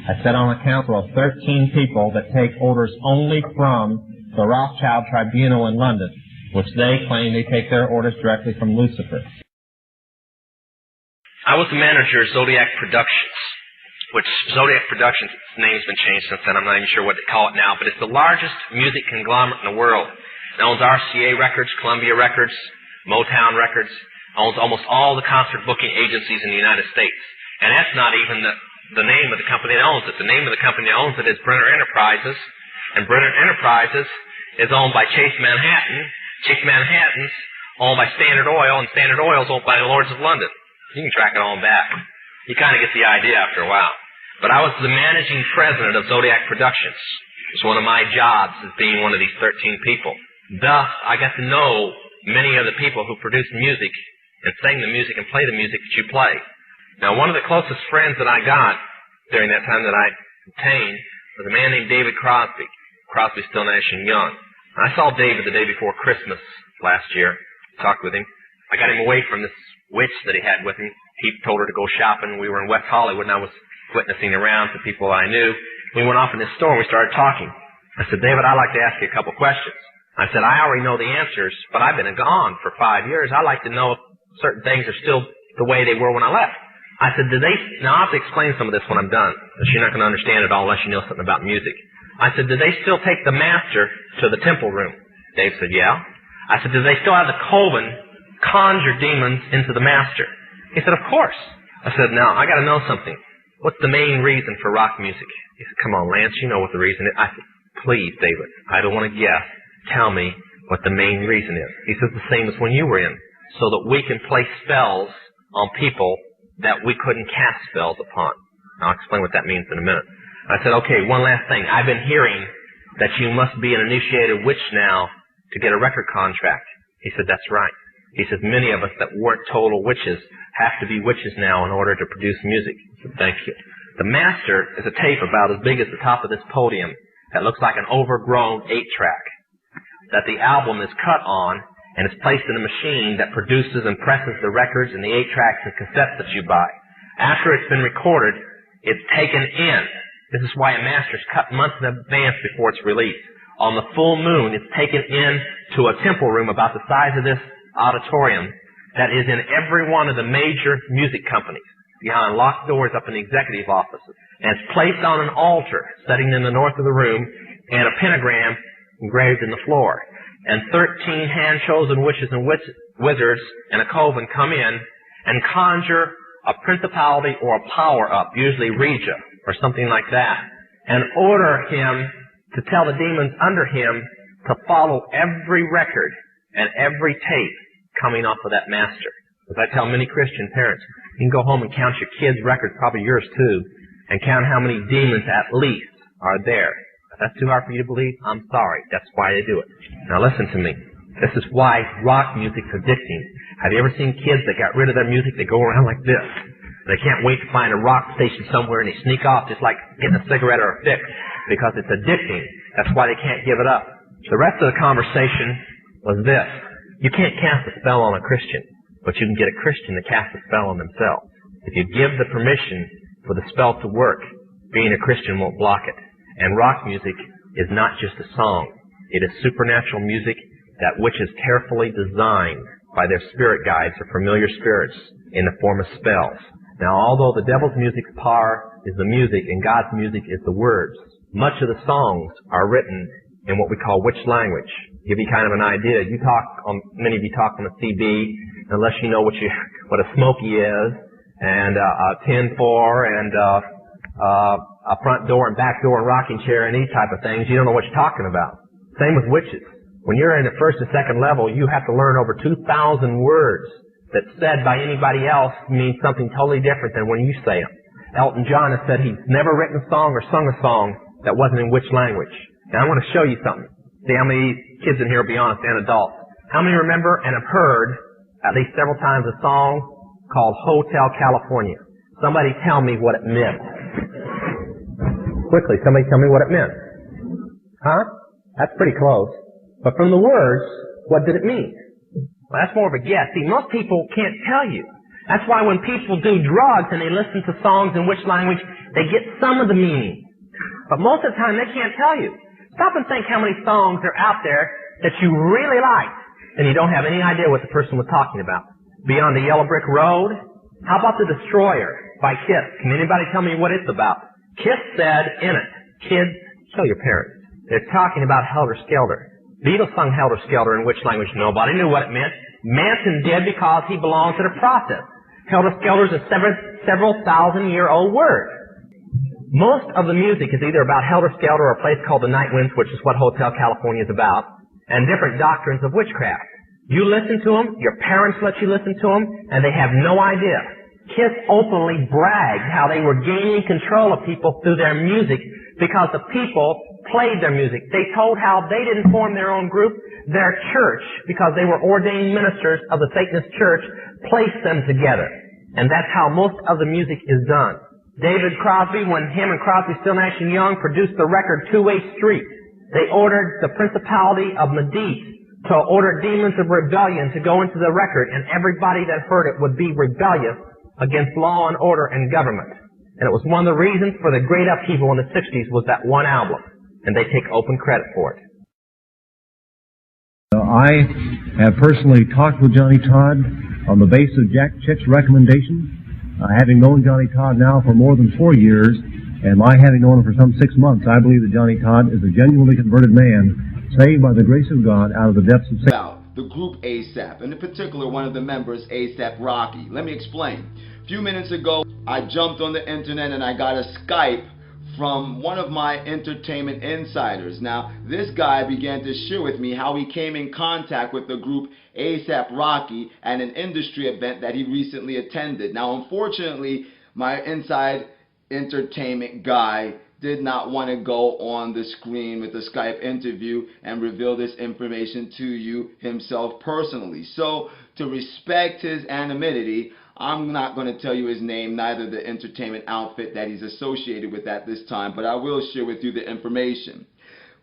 I sit on a council of 13 people that take orders only from the Rothschild Tribunal in London, which they claim they take their orders directly from Lucifer. I was the manager of Zodiac Productions, which Zodiac Productions, its name's been changed since then. I'm not even sure what they call it now, but it's the largest music conglomerate in the world. It owns RCA Records, Columbia Records, Motown Records, owns almost all the concert booking agencies in the United States. And that's not even the name of the company that owns it. The name of the company that owns it is Brenner Enterprises, and Brenner Enterprises is owned by Chase Manhattan. Chase Manhattan's owned by Standard Oil, and Standard Oil is owned by the Lords of London. You can track it all back. You kind of get the idea after a while. But I was the managing president of Zodiac Productions. It was one of my jobs as being one of these 13 people. Thus, I got to know many of the people who produce music and sing the music and play the music that you play. Now, one of the closest friends that I got during that time that I obtained was a man named David Crosby. Crosby, Still, Nash & Young. I saw David the day before Christmas last year. Talked with him. I got him away from this witch that he had with him. He told her to go shopping. We were in West Hollywood, and I was witnessing around to people I knew. We went off in this store, and we started talking. I said, David, I'd like to ask you a couple questions. I said, I already know the answers, but I've been gone for 5 years. I'd like to know if certain things are still the way they were when I left. I said, now I'll have to explain some of this when I'm done, because you're not going to understand it all unless you know something about music. I said, do they still take the master to the temple room? Dave said, yeah. I said, do they still have the coven conjure demons into the master? He said, of course. I said, now, I got to know something. What's the main reason for rock music? He said, come on, Lance, you know what the reason is. I said, please, David, I don't want to guess. Tell me what the main reason is. He says, the same as when you were in, so that we can place spells on people that we couldn't cast spells upon. I'll explain what that means in a minute. I said, okay, one last thing. I've been hearing that you must be an initiated witch now to get a record contract. He said, that's right. He says, many of us that weren't total witches have to be witches now in order to produce music. I said, thank you. The master is a tape about as big as the top of this podium that looks like an overgrown 8-track that the album is cut on and is placed in a machine that produces and presses the records and the 8-tracks and cassettes that you buy. After it's been recorded, it's taken in. This is why a master is cut months in advance before it's released. On the full moon, it's taken in to a temple room about the size of this auditorium that is in every one of the major music companies, behind locked doors up in the executive offices. And it's placed on an altar sitting in the north of the room and a pentagram engraved in the floor. And 13 hand-chosen witches and wizards and a coven come in and conjure a principality or a power up, usually Regia or something like that, and order him to tell the demons under him to follow every record and every tape coming off of that master. As I tell many Christian parents, you can go home and count your kids' records, probably yours too, and count how many demons at least are there. If that's too hard for you to believe, I'm sorry. That's why they do it. Now listen to me. This is why rock music's addicting. Have you ever seen kids that got rid of their music? They go around like this. They can't wait to find a rock station somewhere and they sneak off just like getting a cigarette or a fix because it's addicting. That's why they can't give it up. The rest of the conversation was this. You can't cast a spell on a Christian, but you can get a Christian to cast a spell on themselves. If you give the permission for the spell to work, being a Christian won't block it. And rock music is not just a song. It is supernatural music that which is carefully designed by their spirit guides or familiar spirits in the form of spells. Now, although the devil's music's power is the music and God's music is the words, much of the songs are written in what we call witch language. Give you kind of an idea. Many of you talk on a CB, unless you know what a smoky is, and a 10-4, and a front door and back door and rocking chair and these type of things. You don't know what you're talking about. Same with witches. When you're in the first and second level, you have to learn over 2,000 words that said by anybody else means something totally different than when you say them. Elton John has said he's never written a song or sung a song that wasn't in witch language. Now I want to show you something. See how many kids in here will be honest and adults. How many remember and have heard at least several times a song called Hotel California? Somebody tell me what it meant. Quickly, somebody tell me what it meant. Huh? That's pretty close. But from the words, what did it mean? Well, that's more of a guess. See, most people can't tell you. That's why when people do drugs and they listen to songs in which language, they get some of the meaning. But most of the time, they can't tell you. Stop and think how many songs are out there that you really like, and you don't have any idea what the person was talking about. Beyond the Yellow Brick Road? How about The Destroyer by Kiss? Can anybody tell me what it's about? Kiss said in it, kids, kill your parents. They're talking about Helter Skelter. Beatles sung Helter Skelter in which language? Nobody knew what it meant. Manson did because he belongs to the process. Helter Skelter is a several thousand-year-old word. Most of the music is either about Helter Skelter or a place called the Night Winds, which is what Hotel California is about, and different doctrines of witchcraft. You listen to them, your parents let you listen to them, and they have no idea. Kiss openly bragged how they were gaining control of people through their music because the people played their music. They told how they didn't form their own group. Their church, because they were ordained ministers of the Satanist church, placed them together. And that's how most of the music is done. David Crosby, when him and Crosby, Still, Nash & Young produced the record Two-Way Street, they ordered the principality of Medice to order demons of rebellion to go into the record, and everybody that heard it would be rebellious against law and order and government. And it was one of the reasons for the great upheaval in the 60s was that one album. And they take open credit for it. I have personally talked with Johnny Todd on the basis of Jack Chick's recommendation. Having known Johnny Todd now for more than 4 years, and my having known him for some 6 months, I believe that Johnny Todd is a genuinely converted man, saved by the grace of God out of the depths of Satan. The group ASAP, and in particular one of the members, ASAP Rocky. Let me explain. A few minutes ago, I jumped on the internet and I got a Skype from one of my entertainment insiders. Now, this guy began to share with me how he came in contact with the group ASAP Rocky at an industry event that he recently attended. Now, unfortunately, my inside entertainment guy did not want to go on the screen with the Skype interview and reveal this information to you himself personally. So, to respect his anonymity, I'm not going to tell you his name, neither the entertainment outfit that he's associated with at this time, but I will share with you the information.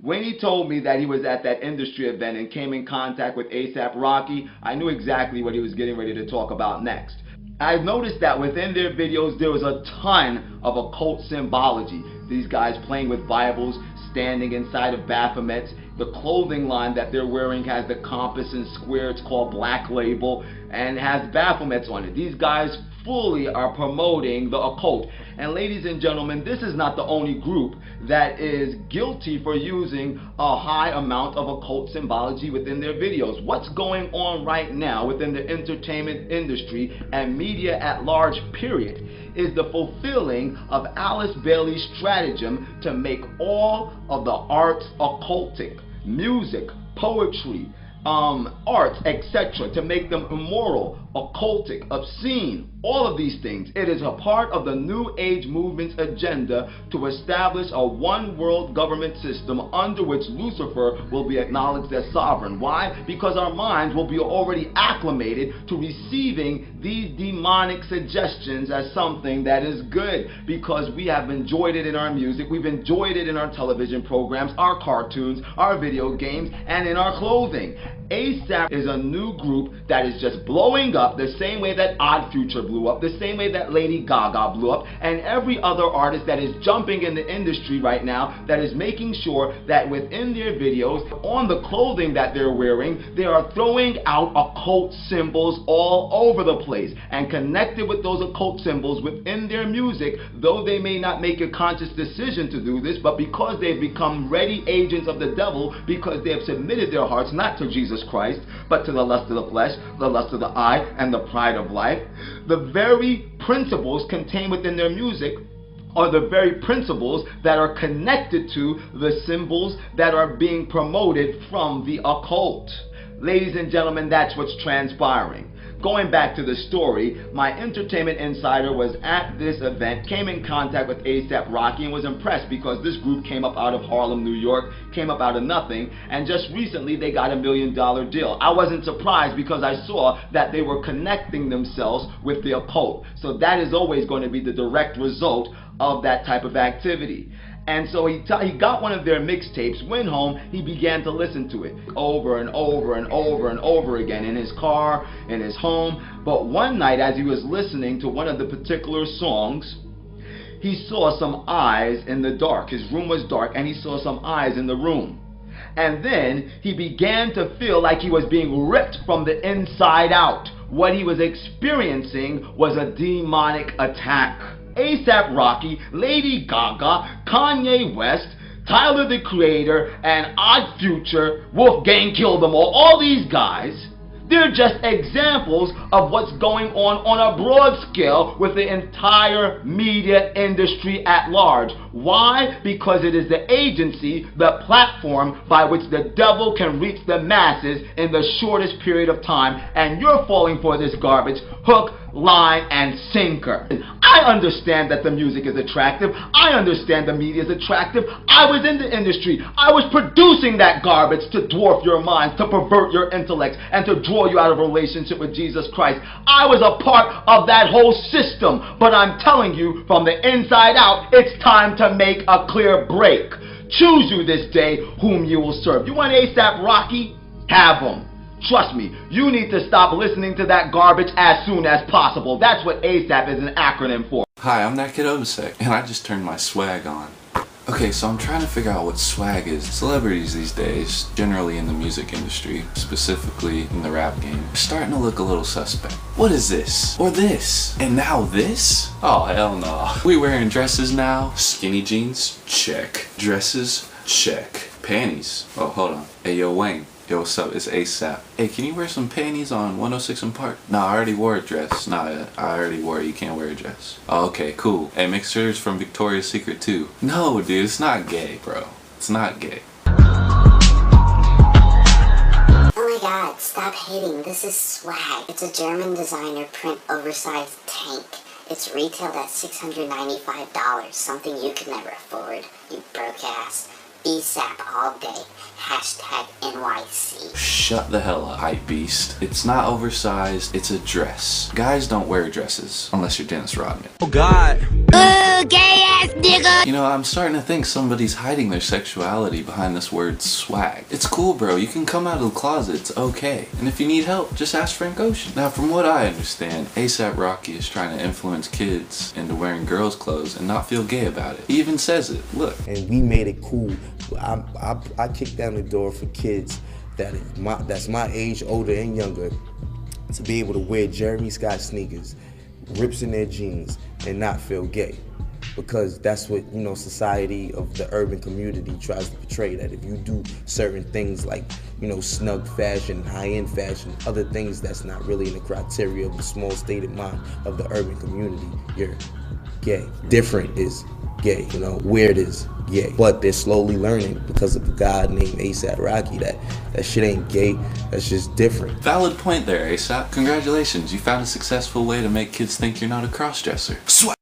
When he told me that he was at that industry event and came in contact with ASAP Rocky, I knew exactly what he was getting ready to talk about next. I noticed that within their videos there was a ton of occult symbology. These guys playing with Bibles, standing inside of Baphomets. The clothing line that they're wearing has the compass and square. It's called Black Label and has Baphomets on it. These guys fully are promoting the occult. And ladies and gentlemen, this is not the only group that is guilty for using a high amount of occult symbology within their videos. What's going on right now within the entertainment industry and media at large, period, is the fulfilling of Alice Bailey's stratagem to make all of the arts occultic, music, poetry, arts, etc., to make them immoral, occultic, obscene, all of these things. It is a part of the New Age movement's agenda to establish a one world government system under which Lucifer will be acknowledged as sovereign. Why? Because our minds will be already acclimated to receiving these demonic suggestions as something that is good, because we have enjoyed it in our music, we've enjoyed it in our television programs, our cartoons, our video games, and in our clothing. ASAP is a new group that is just blowing up the same way that Odd Future blew up, the same way that Lady Gaga blew up, and every other artist that is jumping in the industry right now that is making sure that within their videos, on the clothing that they're wearing, they are throwing out occult symbols all over the place, and connected with those occult symbols within their music, though they may not make a conscious decision to do this, but because they've become ready agents of the devil, because they have submitted their hearts not to Jesus Christ, but to the lust of the flesh, the lust of the eye, and the pride of life. The very principles contained within their music are the very principles that are connected to the symbols that are being promoted from the occult. Ladies and gentlemen, that's what's transpiring. Going back to the story, my entertainment insider was at this event, came in contact with ASAP Rocky, and was impressed because this group came up out of Harlem, New York, came up out of nothing, and just recently they got $1 million deal. I wasn't surprised because I saw that they were connecting themselves with the occult. So that is always going to be the direct result of that type of activity. And so he got one of their mixtapes, went home, he began to listen to it over and over and over and over again in his car, in his home. But one night as he was listening to one of the particular songs, he saw some eyes in the dark. His room was dark and he saw some eyes in the room. And then he began to feel like he was being ripped from the inside out. What he was experiencing was a demonic attack. A$AP Rocky, Lady Gaga, Kanye West, Tyler the Creator, and Odd Future, Wolfgang Kill Them all these guys, they're just examples of what's going on a broad scale with the entire media industry at large. Why? Because it is the agency, the platform by which the devil can reach the masses in the shortest period of time, and you're falling for this garbage hook, line, and sinker. I understand that the music is attractive. I understand the media is attractive. I was in the industry. I was producing that garbage to dwarf your minds, to pervert your intellects, and to draw you out of a relationship with Jesus Christ. I was a part of that whole system. But I'm telling you, from the inside out, it's time to make a clear break. Choose you this day whom you will serve. You want A$AP Rocky? Have him. Trust me, you need to stop listening to that garbage as soon as possible. That's what A$AP is an acronym for. Hi, I'm that kid Obsec, and I just turned my swag on. Okay, so I'm trying to figure out what swag is. Celebrities these days, generally in the music industry, specifically in the rap game, are starting to look a little suspect. What is this? Or this? And now this? Oh, hell no. We wearing dresses now? Skinny jeans? Check. Dresses? Check. Panties? Oh, hold on. Hey, yo, Wayne. Yo, what's up? It's A$AP. Hey, can you wear some panties on 106 and Park? Nah, I already wore a dress. Nah, I already wore it. You can't wear a dress. Oh, okay, cool. Hey, make sure it's from Victoria's Secret too. No, dude, it's not gay, bro. It's not gay. Oh my god, stop hating. This is swag. It's a German designer print oversized tank. It's retailed at $695, something you could never afford, you broke ass. A$AP all day. Hashtag NYC. Shut the hell up, hype beast. It's not oversized, it's a dress. Guys don't wear dresses, unless you're Dennis Rodman. Oh god. Gay ass nigga! You know, I'm starting to think somebody's hiding their sexuality behind this word swag. It's cool, bro. You can come out of the closet. It's okay. And if you need help, just ask Frank Ocean. Now, from what I understand, A$AP Rocky is trying to influence kids into wearing girls' clothes and not feel gay about it. He even says it. Look. And we made it cool. I kicked down the door for kids that's my age, older and younger, to be able to wear Jeremy Scott sneakers, rips in their jeans, and not feel gay. Because that's what, you know, society of the urban community tries to portray, that if you do certain things like, you know, snug fashion, high-end fashion, other things that's not really in the criteria of the small stated mind of the urban community, you're gay. Different is gay, you know, weird is gay. But they're slowly learning because of a guy named A$AP Rocky that shit ain't gay, that's just different. Valid point there, A$AP. Congratulations, you found a successful way to make kids think you're not a cross-dresser. Swag!